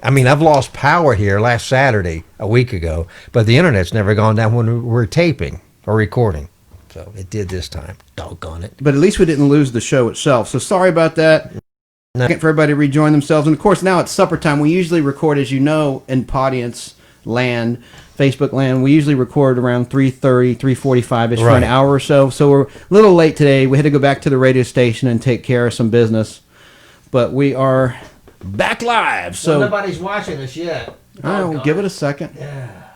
I mean, I've lost power here last Saturday, a week ago, but the internet's never gone down when we're taping or recording. So it did this time. Doggone it. But at least we didn't lose the show itself. So sorry about that. No. For everybody to rejoin themselves. And of course, now it's supper time. We usually record, as you know, in Podience land, Facebook land. We usually record around 3:30, 3:45-ish for an hour or so. So we're a little late today. We had to go back to the radio station and take care of some business. But we are back live. So nobody's watching us yet. All right, we'll give it a second. Yeah.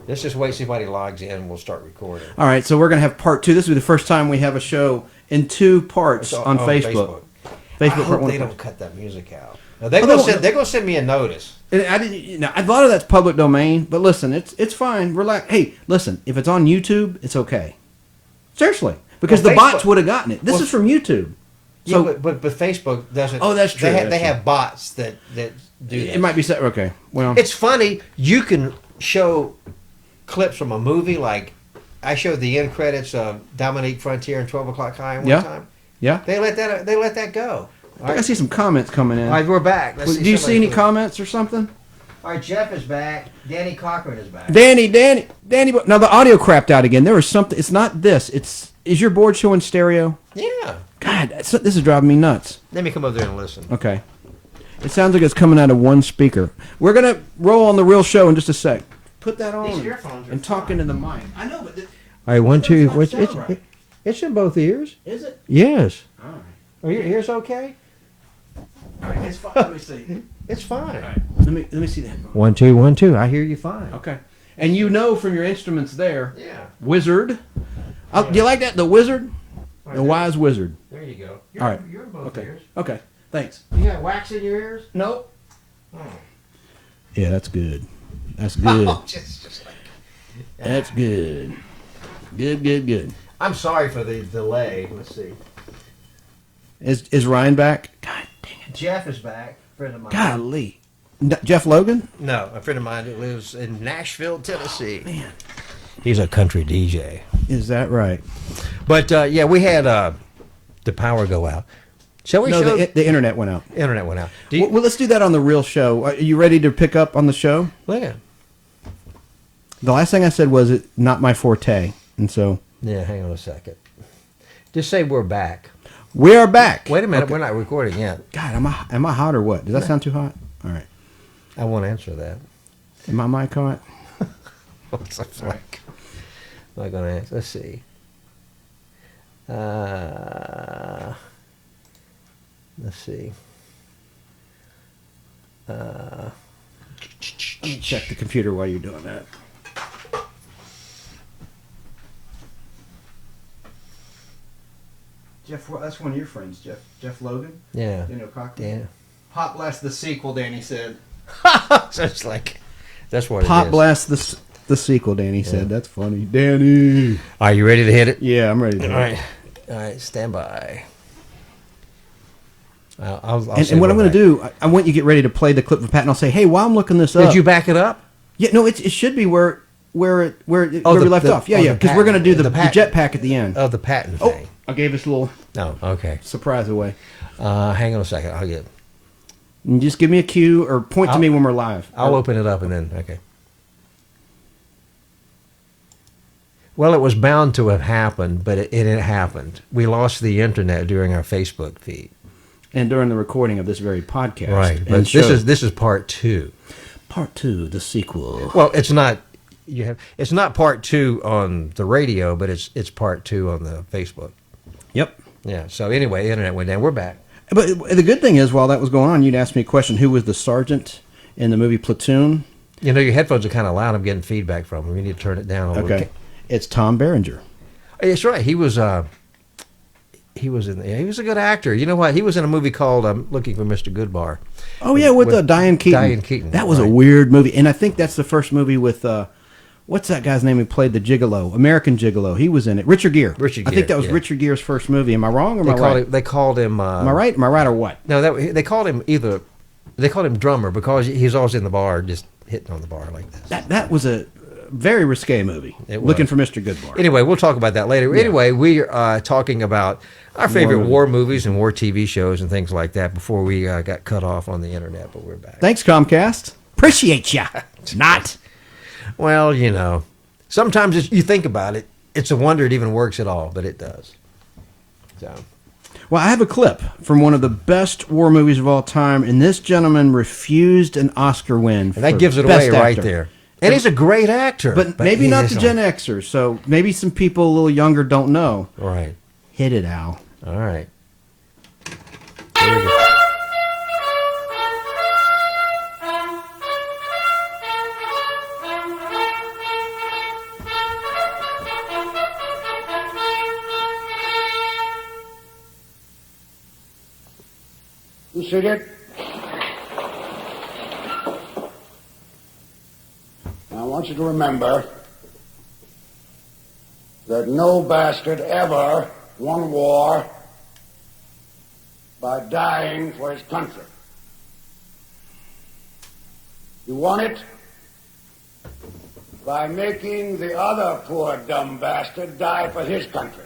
Let's just wait, see if anybody logs in, and we'll start recording. All right, so we're going to have part 2. This will be the first time we have a show in 2 parts on Facebook. I hope they don't cut that music out. No, they're going to send me a notice. I didn't. A lot of that's public domain, but listen, it's fine. Relax. Hey, listen, if it's on YouTube, it's okay. Seriously, because the bots would have gotten it. This is from YouTube. So, yeah, but Facebook doesn't. Oh, that's true. They have bots that do that. It might be set. Okay, well, it's funny. You can show clips from a movie, like I showed the end credits of Dominique Frontier and 12 O'Clock High one time. Yeah, they let that go. I see some comments coming in. All right, we're back. Do you see any comments or something? All right, Jeff is back. Danny Cochran is back. Danny. Now the audio crapped out again. There was something. It's not this. Is your board showing stereo? Yeah. God, this is driving me nuts. Let me come over there and listen. Okay. It sounds like it's coming out of one speaker. We're gonna roll on the real show in just a sec. Put that on and talk into the mic. I know, but. All right, 1, 2. It's in both ears. Is it? Yes. All right. Are your ears okay? All right, it's fine. Let me see. It's fine. All right. Let me see that. 1, 2, 1, 2. I hear you fine. Okay. And you know from your instruments there. Yeah. Wizard. Yeah. Do you like that? The wizard? Right, the wise wizard. There you go. All right. You're in both ears. Okay. Thanks. You got wax in your ears? Nope. Oh. Yeah, that's good. That's good. just like. That's good. Good. I'm sorry for the delay. Let's see. Is Ryan back? God dang it. Jeff is back. Friend of mine. Golly. Jeff Logan? No, a friend of mine who lives in Nashville, Tennessee. Man. He's a country DJ. Is that right? But, yeah, we had the power go out. Shall we show? The internet went out. Internet went out. Well, let's do that on the real show. Are you ready to pick up on the show? Well, yeah. The last thing I said was it not my forte. And so. Yeah, hang on a second. Just say we're back. We are back. Wait a minute. Okay. We're not recording yet. God, am I hot or what? Does that sound too hot? All right. I won't answer that. Am my mic hot? What's that like? I'm not going to answer. Let's see. Let's see. Let me check the computer while you're doing that. Jeff, that's one of your friends, Jeff Logan. Yeah. You know, Cochran. Yeah. PodBlast the sequel, Danny said. So it's like, that's what PodBlast the sequel, Danny said. That's funny, Danny. Are you ready to hit it? Yeah, I'm ready to hit it. All right, stand by. And what I'm going to do, I want you to get ready to play the clip for Pat, and I'll say, hey, while I'm looking this up. Did you back it up? Yeah, no, it should be where we left off. Yeah, because we're going to do the jetpack at the end. Oh, the patent thing. I gave us a little surprise away. Hang on a second. I'll get. And just give me a cue or point to me when we're live. I'll open it up and then, okay. Well, it was bound to have happened, but it happened. We lost the internet during our Facebook feed. And during the recording of this very podcast. Right, but this is part 2. Part 2, the sequel. Well, it's not it's not part 2 on the radio, but it's part 2 on the Facebook. Yep. Yeah. So anyway, the internet went down. We're back. But the good thing is, while that was going on, you'd ask me a question: who was the sergeant in the movie Platoon? You know, your headphones are kind of loud. I'm getting feedback from them. You need to turn it down a little. Okay. It's Tom Berenger. That's right. He was a good actor. You know what? He was in a movie called Looking for Mr. Goodbar. Oh yeah, with Diane Keaton. Diane Keaton. That was a weird movie, and I think that's the first movie with what's that guy's name who played the Gigolo, American Gigolo? He was in it. Richard Gere. I think that was Richard Gere's first movie. Am I wrong or am I right? They called him. Am I right? Am I right or what? No, they called him either. They called him drummer because he's always in the bar, just hitting on the bar like this. That was a very risque movie. It was. Looking for Mr. Goodbar. Anyway, we'll talk about that later. Yeah. Anyway, we are talking about our favorite movies. war movies and war TV shows and things like that before we got cut off on the internet, but we're back. Thanks, Comcast. Appreciate ya. Not. Well, you know, sometimes you think about it, it's a wonder it even works at all, but it does. So. Well, I have a clip from one of the best war movies of all time, and this gentleman refused an Oscar win. And that gives it away Best right Actor. there. And he's a great actor. But maybe not the isn't. Gen Xers, so maybe some people a little younger don't know. Right. Hit it, Al. All right. Here we go. You see it? I want you to remember that no bastard ever won war by dying for his country. He won it by making the other poor dumb bastard die for his country.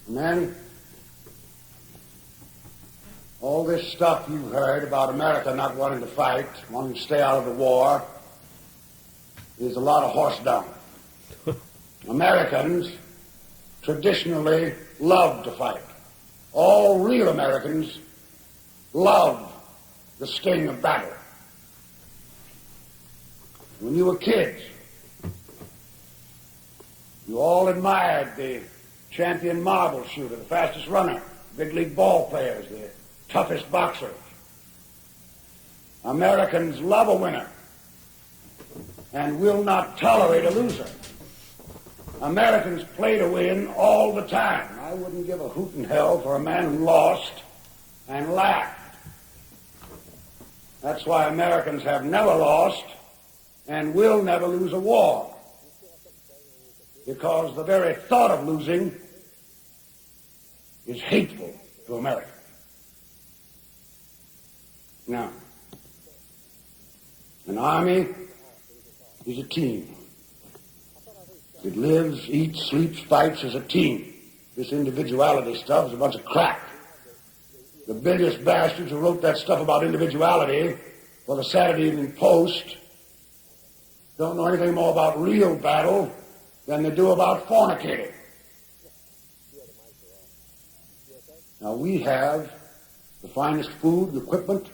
And then all this stuff you've heard about America not wanting to fight, wanting to stay out of the war, is a lot of horse dung. Americans traditionally love to fight. All real Americans love the sting of battle. When you were kids, you all admired the champion marble shooter, the fastest runner, big league ball players, the toughest boxers. Americans love a winner and will not tolerate a loser. Americans play to win all the time. I wouldn't give a hoot in hell for a man who lost and laughed. That's why Americans have never lost and will never lose a war, because the very thought of losing is hateful to America. Now, an army is a team. It lives, eats, sleeps, fights as a team. This individuality stuff is a bunch of crap. The biggest bastards who wrote that stuff about individuality for the Saturday Evening Post don't know anything more about real battle than they do about fornicating. Now, we have the finest food, equipment,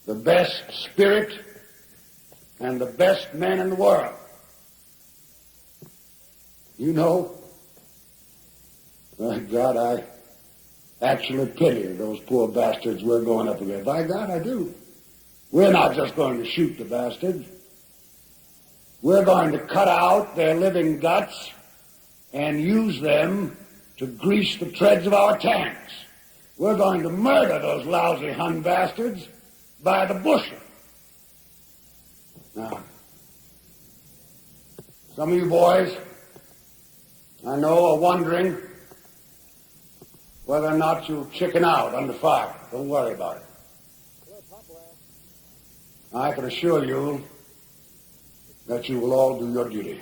the best spirit, and the best men in the world. You know, by God, I actually pity those poor bastards we're going up against. By God, I do. We're not just going to shoot the bastards. We're going to cut out their living guts and use them to grease the treads of our tanks. We're going to murder those lousy Hun bastards by the bushel. Now, some of you boys, I know, are wondering whether or not you'll chicken out under fire. Don't worry about it. I can assure you that you will all do your duty.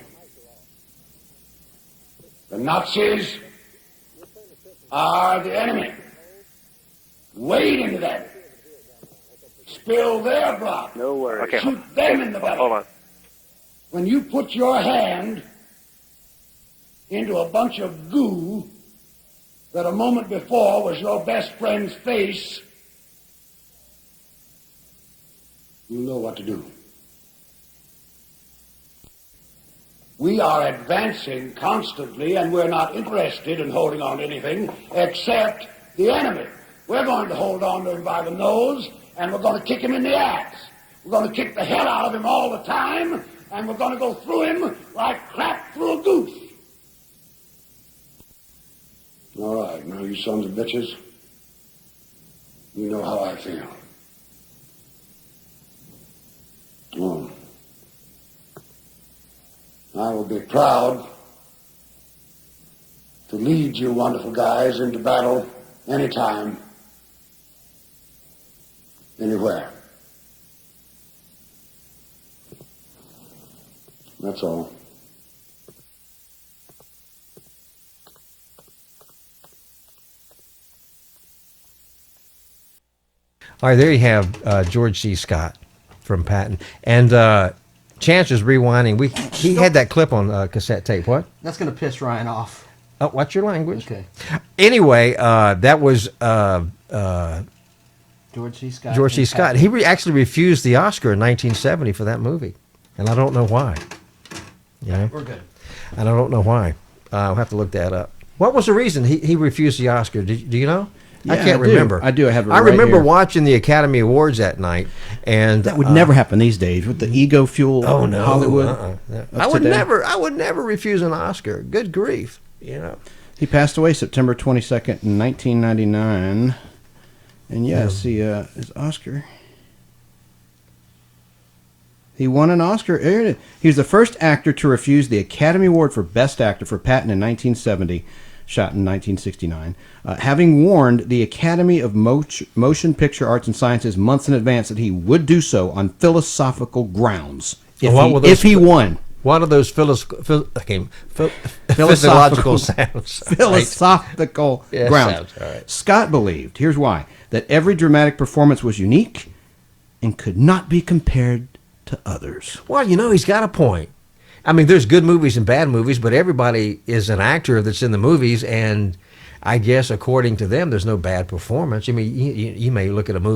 The Nazis are the enemy. Wade into them. Spill their blood. No worries. Okay, Shoot them in the belly. Hold on. When you put your hand into a bunch of goo that a moment before was your best friend's face, you know what to do. We are advancing constantly, and we're not interested in holding on to anything except the enemy. We're going to hold on to him by the nose, and we're going to kick him in the ass. We're going to kick the hell out of him all the time, and we're going to go through him like crap through a goose. All right, now you sons of bitches, you know how I feel. Oh. I will be proud to lead you wonderful guys into battle anytime, anywhere. That's all. All right, there you have George C. Scott from Patton. And Chance is rewinding. He had that clip on cassette tape. What? That's going to piss Ryan off. Oh, watch your language. Okay. Anyway, that was George C. Scott. George C. Scott. He actually refused the Oscar in 1970 for that movie. And I don't know why. Yeah. We're good. And I don't know why. I'll have to look that up. What was the reason he refused the Oscar? Do you know? I Yeah, can't remember. I do. I have it I right remember here. watching the Academy Awards that night, and That would never happen these days with the ego fuel Oh no, Hollywood. I would today. I would never refuse an Oscar. Good grief, you know. He passed away September 22nd, 1999. And yes, his Oscar. He won an Oscar. He was the first actor to refuse the Academy Award for Best Actor for Patton in 1970, shot in 1969, having warned the Academy of Motion Picture Arts and Sciences months in advance that he would do so on philosophical grounds if he won. What are those physiological sounds? Philosophical Yeah, grounds. sounds, all right. Scott believed, here's why, that every dramatic performance was unique and could not be compared to others. Well, you know, he's got a point. I mean, there's good movies and bad movies, but everybody is an actor that's in the movies, and I guess according to them, there's no bad performance. I mean, you may look at a movie